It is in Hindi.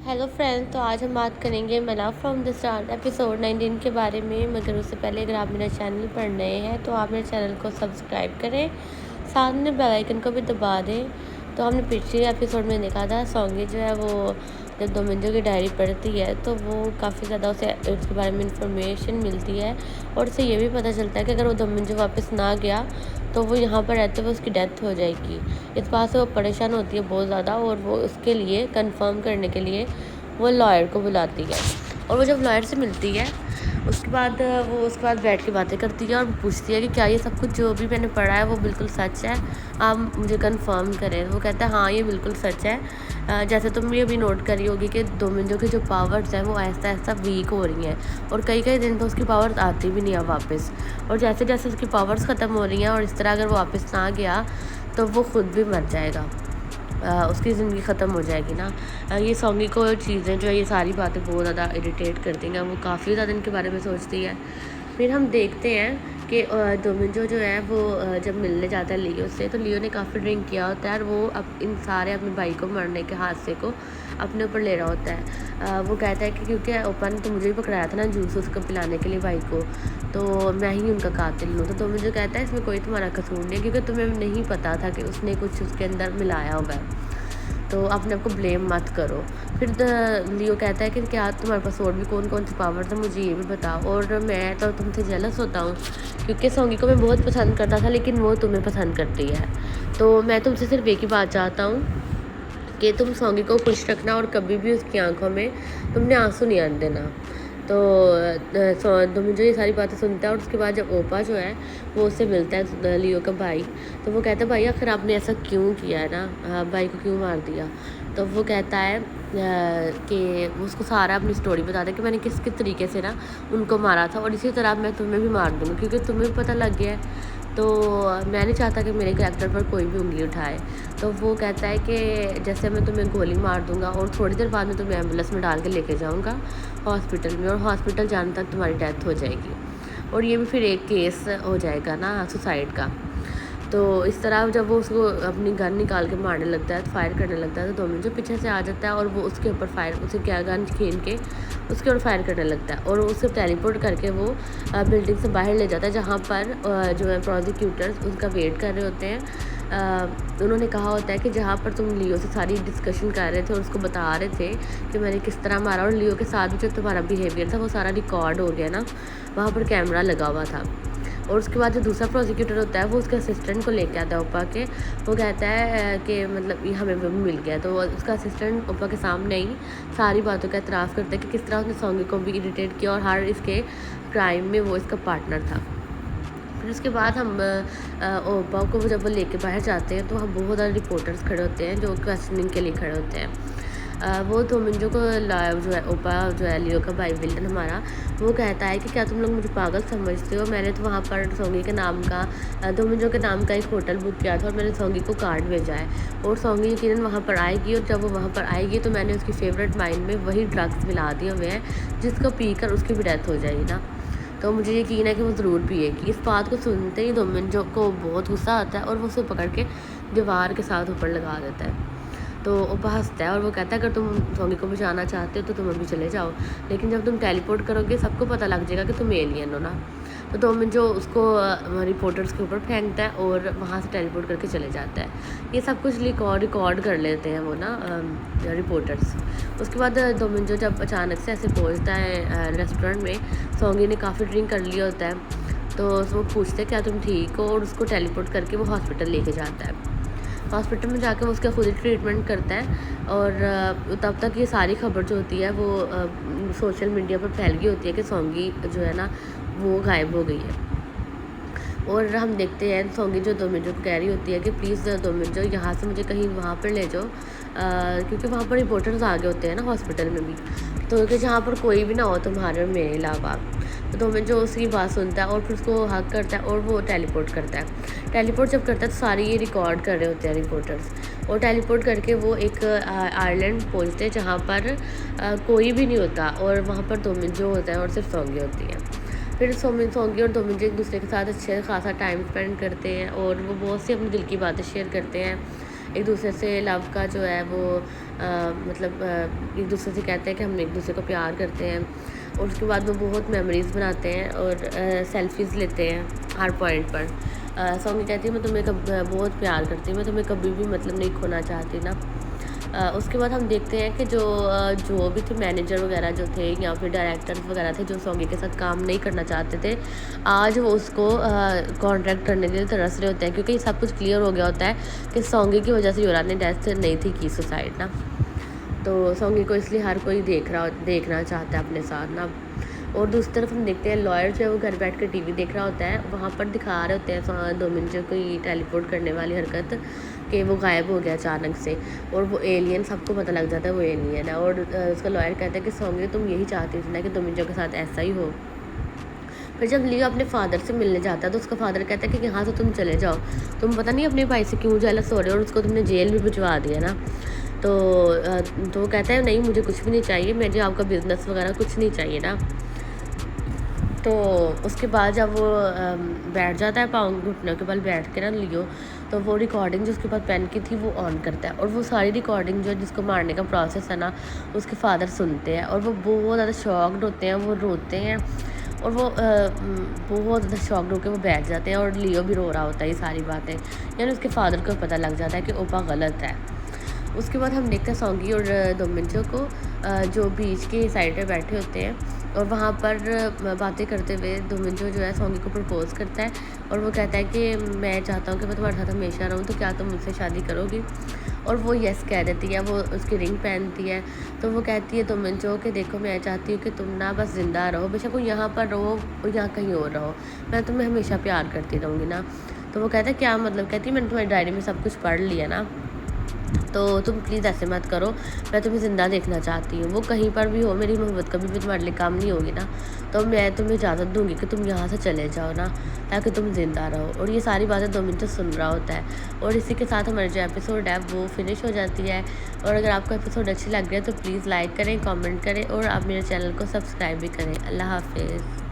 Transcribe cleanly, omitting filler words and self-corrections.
हेलो फ्रेंड्स, तो आज हम बात करेंगे मला फ्रॉम द स्टार्ट एपिसोड 19 के बारे में। मगर उससे पहले अगर आप मेरा चैनल पर नए हैं तो आप मेरे चैनल को सब्सक्राइब करें, साथ में बेल आइकन को भी दबा दें। तो हमने पिछले एपिसोड में देखा था सौंगी जो है वो जब दोमिंजो की डायरी पढ़ती है तो वो काफ़ी ज़्यादा उसे उसके बारे में इंफॉर्मेशन मिलती है और उसे ये भी पता चलता है कि अगर वो दोमिंजो वापस ना गया तो वो यहाँ पर रहते हुए उसकी डेथ हो जाएगी। इस बात से वो परेशान होती है बहुत ज़्यादा और वो उसके लिए कंफर्म करने के लिए वो लॉयर को बुलाती है। और वो जब लॉयर से मिलती है उसके बाद वो उसके बाद बैठ के बातें करती है और पूछती है कि क्या ये सब कुछ जो भी मैंने पढ़ा है वो बिल्कुल सच है, आप मुझे कंफर्म करें। वो कहता है हाँ ये बिल्कुल सच है। जैसे तुम ये भी नोट करी होगी कि दोमिंजो की जो पावर्स हैं वो ऐसा ऐसा वीक हो रही हैं और कई कई दिन तो उसकी पावर्स आती भी नहीं है वापस। और जैसे जैसे उसकी पावर्स ख़त्म हो रही हैं और इस तरह अगर वो वापस ना गया तो वो ख़ुद भी मर जाएगा, उसकी ज़िंदगी ख़त्म हो जाएगी ना। ये सौंगी को चीज़ें जो है ये सारी बातें बहुत ज़्यादा इरिटेट करती हैं। वो काफ़ी ज़्यादा इनके बारे में सोचती है। फिर हम देखते हैं कि दोमिंजो जो है वो जब मिलने जाता है लियो से तो लियो ने काफ़ी ड्रिंक किया होता है और वो अब इन सारे अपने भाई को मरने के हादसे को अपने ऊपर ले रहा होता है। वो कहता है कि क्योंकि ओपा ने तो मुझे भी पकड़ाया था ना जूस उसको पिलाने के लिए भाई को, तो मैं ही उनका कातिल हूँ। तो दोमिंजो कहता है इसमें कोई तुम्हारा कसूर नहीं है क्योंकि तुम्हें नहीं पता था कि उसने कुछ उसके अंदर मिलाया होगा, तो अपने आप को ब्लेम मत करो। फिर लियो कहता है कि क्या तुम्हारे पास और भी कौन कौन सी पावर था, मुझे ये भी बताओ। और मैं तो तुमसे जेलस होता हूँ क्योंकि सौंगी को मैं बहुत पसंद करता था लेकिन वो तुम्हें पसंद करती है। तो मैं तुमसे सिर्फ एक ही बात चाहता हूँ कि तुम सौंगी को खुश रखना और कभी भी उसकी आंखों में तुमने आंसू नहीं आने देना। तो दोमिंजो ये सारी बातें सुनता है और उसके बाद जब ओपा जो है वो उससे मिलता है लियो का भाई, तो वो कहता है भाई आखिर आपने ऐसा क्यों किया है ना, भाई को क्यों मार दिया। तो वो कहता है कि वो उसको सारा अपनी स्टोरी बताता है कि मैंने किस किस तरीके से ना उनको मारा था और इसी तरह मैं तुम्हें भी मार दूँगा क्योंकि तुम्हें भी पता लग गया है। तो मैं नहीं चाहता कि मेरे कैरेक्टर पर कोई भी उंगली उठाए। तो वो कहता है कि जैसे मैं तुम्हें गोली मार दूंगा और थोड़ी देर बाद में तुम्हें एम्बुलेंस में डाल के लेके जाऊंगा हॉस्पिटल में और हॉस्पिटल जाने तक तुम्हारी डेथ हो जाएगी और ये भी फिर एक केस हो जाएगा ना सुसाइड का। तो इस तरह जब वो उसको अपनी गन निकाल के मारने लगता है तो फायर करने लगता है तो दोमिंजो पीछे से आ जाता है और वो उसके ऊपर फायर उसे क्या गन खींच के उसके ऊपर फायर करने लगता है और उसे टेलीपोर्ट करके वो बिल्डिंग से बाहर ले जाता है जहाँ पर जो है प्रोसिक्यूटर्स उसका वेट कर रहे होते हैं। उन्होंने कहा होता है कि जहाँ पर तुम लियो से सारी डिस्कशन कर रहे थे और उसको बता रहे थे कि मैंने किस तरह मारा और लियो के साथ भी जो तुम्हारा बिहेवियर था वो सारा रिकॉर्ड हो गया ना, वहाँ पर कैमरा लगा हुआ था। और उसके बाद जो दूसरा प्रोसिक्यूटर होता है वो उसके असिस्टेंट को लेके आता है ओपा के। वो कहता है कि मतलब ये हमें वो मिल गया, तो उसका असिस्टेंट ओपा के सामने ही सारी बातों का एतराफ़ करता है कि किस तरह उसने सौंगी को भी इरिटेट किया और हर इसके क्राइम में वो इसका पार्टनर था। फिर उसके बाद हम ओपा को जब वो लेके बाहर जाते हैं तो वहाँ बहुत ज़्यादा रिपोर्टर्स खड़े होते हैं जो क्वेश्चनिंग के लिए खड़े होते हैं। वो दोमिंजो को जो है ओपा जो है लियो का भाई विलन हमारा, वो कहता है कि क्या तुम लोग मुझे पागल समझते हो, मैंने तो वहाँ पर सौंगी के नाम का दोमिंजो के नाम का एक होटल बुक किया था और मैंने सौंगी को कार्ड भेजा है और सौंगी यकीनन वहाँ पर आएगी और जब वो वहाँ पर आएगी तो मैंने उसकी फेवरेट वाइन में वही ड्रग्स मिला दिए हुए हैं जिसको पी कर उसकी भी डेथ हो जाएगी ना। तो मुझे यकीन है कि वो ज़रूर पिएगी। इस बात को सुनते ही दोमिंजो को बहुत गुस्सा आता है और वो उसे पकड़ के दीवार के साथ ऊपर लगा देता है। तो ओपा हंसता है और वो कहता है अगर तुम सौंगी को बचाना चाहते हो तो तुम अभी चले जाओ, लेकिन जब तुम टेलीपोर्ट करोगे सबको पता लग जाएगा कि तुम एलियन हो ना। तो दोमिंजो उसको रिपोर्टर्स के ऊपर फेंकता है और वहाँ से टेलीपोर्ट करके चले जाता है। ये सब कुछ रिकॉर्ड कर लेते हैं वो ना रिपोर्टर्स। उसके बाद दोमिंजो जब अचानक से ऐसे पहुँचता है रेस्टोरेंट में, सौंगी ने काफ़ी ड्रिंक कर लिया होता है तो वो पूछते हैं क्या तुम ठीक हो और उसको टेलीपोर्ट करके वो हॉस्पिटल लेके जाता है। हॉस्पिटल में जाकर वो उसका खुद ही ट्रीटमेंट करता है और तब तक ये सारी खबर जो होती है वो सोशल मीडिया पर फैल गई होती है कि सौंगी जो है ना वो गायब हो गई है। और हम देखते हैं सौंगी जो दोमिंजो को कह रही होती है कि प्लीज़ दोमिंजो यहाँ से मुझे कहीं वहाँ पर ले जाओ, क्योंकि वहाँ पर रिपोर्टर्स आ गए होते हैं ना हॉस्पिटल में भी, तो कि जहाँ पर कोई भी ना हो तुम्हारे और मेरे अलावा। तो दोमिंजो उसकी बात सुनता है और फिर उसको हक करता है और वो टेलीपोर्ट करता है। टेलीपोर्ट जब करता है तो सारी ये रिकॉर्ड कर रहे होते हैं रिपोर्टर्स और टेलीपोर्ट करके वो एक आइलैंड पहुँचते हैं जहाँ पर कोई भी नहीं होता और वहाँ पर दोमिंजो होता है और सिर्फ सौंगी होती है। फिर सौंगी और दोमिंजो एक दूसरे के साथ अच्छे खासा टाइम स्पेंड करते हैं और वो बहुत सी अपनी दिल की बातें शेयर करते हैं एक दूसरे से। लव का जो है वो मतलब एक दूसरे से कहते हैं कि हम एक दूसरे को प्यार करते हैं। और उसके बाद वो बहुत मेमोरीज़ बनाते हैं और सेल्फीज़ लेते हैं हर पॉइंट पर। सॉन्गी कहती है मैं तुम्हें बहुत प्यार करती हूँ, मैं तुम्हें कभी भी मतलब नहीं खोना चाहती ना। उसके बाद हम देखते हैं कि जो भी थे मैनेजर वगैरह जो थे या फिर डायरेक्टर्स वगैरह थे जो सॉन्गी के साथ काम नहीं करना चाहते थे, आज वो उसको कॉन्ट्रैक्ट करने के लिए तरस रहे होते हैं, क्योंकि सब कुछ क्लियर हो गया होता है कि सॉन्गी की वजह से युवराज ने डेथ नहीं थी की सुसाइड ना। तो सॉन्गी को इसलिए हर कोई देखना चाहता है अपने साथ ना। और दूसरी तरफ हम देखते हैं लॉयर जो है वो घर बैठ कर टीवी देख रहा होता है, वहाँ पर दिखा रहे होते हैं डोमिनिक कोई टेलीपोर्ट करने वाली हरकत कि वो गायब हो गया अचानक से, और वो एलियन सबको पता लग जाता है वो एलियन है। और उसका लॉयर कहता है कि सॉन्गी तुम यही चाहती थी ना कि डोमिनिक के साथ ऐसा ही हो। फिर जब लियो अपने फादर से मिलने जाता है तो उसका फादर कहता है कि यहाँ से तुम चले जाओ, तुम पता नहीं अपने भाई से क्यों जेलस हो रहे हो और उसको तुमने जेल भी भिजवा दिया ना। तो वो कहता है नहीं मुझे कुछ भी नहीं चाहिए, मुझे आपका बिज़नेस वगैरह कुछ नहीं चाहिए ना। तो उसके बाद जब वो बैठ जाता है पाँव घुटनों के बल बैठ के ना लियो, तो वो रिकॉर्डिंग जो उसके पास पेन की थी वो ऑन करता है, और वो सारी रिकॉर्डिंग जो जिसको मारने का प्रोसेस है ना उसके फादर सुनते हैं, और वो बहुत ज़्यादा शॉक्ड होते हैं, वो रोते हैं, और वो बहुत ज़्यादा शॉक्ड होकर वो बैठ जाते हैं, और लियो भी रो रहा होता है ये सारी बातें, यानी उसके फादर को पता लग जाता है कि ओपा गलत है। उसके बाद हम देखते हैं सॉन्गी और डोमिनिक को जो बीच के साइड पे बैठे होते हैं, और वहाँ पर बातें करते हुए डोमिनिक जो है सॉन्गी को प्रपोज़ करता है, और वो कहता है कि मैं चाहता हूँ कि मैं तुम्हारे साथ हमेशा रहूँ, तो क्या तुम मुझसे शादी करोगी। और वो यस कह देती है, वो उसकी रिंग पहनती है। तो वो कहती है डोमिनिक कि देखो मैं चाहती हूँ कि तुम ना बस ज़िंदा रहो, बेशक वो यहाँ पर रहो और यहाँ कहीं और रहो, मैं तुम्हें हमेशा प्यार करती रहूँगी ना। तो वो कहता है क्या मतलब, कहती है मैंने तुम्हारी डायरी में सब कुछ पढ़ लिया ना, तो तुम प्लीज़ ऐसे मत करो, मैं तुम्हें ज़िंदा देखना चाहती हूँ, वो कहीं पर भी हो मेरी मोहब्बत कभी भी तुम्हारे लिए काम नहीं होगी ना, तो मैं तुम्हें इजाज़त दूँगी कि तुम यहाँ से चले जाओ ना, ताकि तुम ज़िंदा रहो। और ये सारी बातें डोमिनिक सुन रहा होता है, और इसी के साथ हमारी जो एपिसोड है वो फिनिश हो जाती है। और अगर आपको एपिसोड अच्छी लग रही है तो प्लीज़ लाइक करें, कॉमेंट करें, और आप मेरे चैनल को सब्सक्राइब भी करें। अल्लाह हाफिज़।